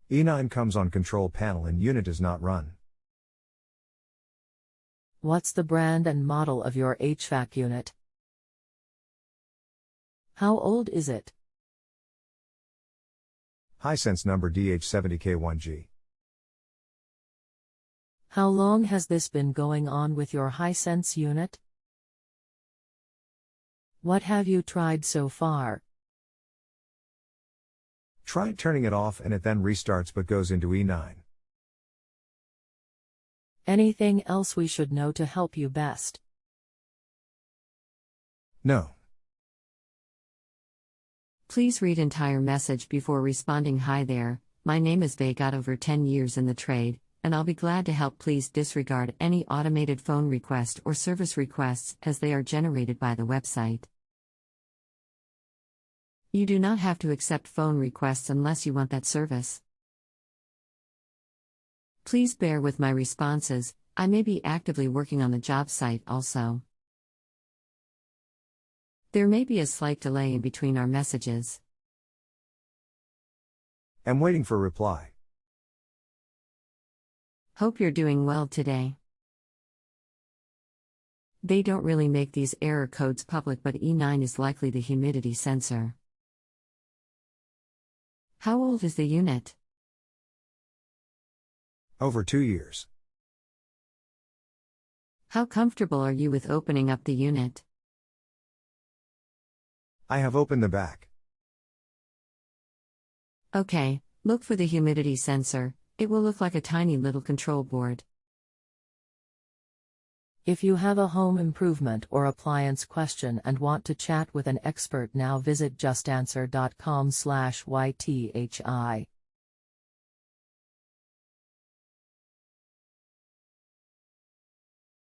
E9 comes on control panel and unit is not run. What's the brand and model of your HVAC unit? How old is it? Hisense number DH70K1G. How long has this been going on with your Hisense unit? What have you tried so far? Tried turning it off and it then restarts but goes into E9. Anything else we should know to help you best? No. Please read entire message before responding. Hi there, my name is Vay, got over 10 years in the trade, and I'll be glad to help. Please disregard any automated phone request or service requests as they are generated by the website. You do not have to accept phone requests unless you want that service. Please bear with my responses, I may be actively working on the job site also. There may be a slight delay in between our messages. I'm waiting for reply. Hope you're doing well today. They don't really make these error codes public, but E9 is likely the humidity sensor. How old is the unit? Over 2 years. How comfortable are you with opening up the unit? I have opened the back. Okay, look for the humidity sensor. It will look like a tiny little control board. If you have a home improvement or appliance question and want to chat with an expert now, visit justanswer.com/YTHI.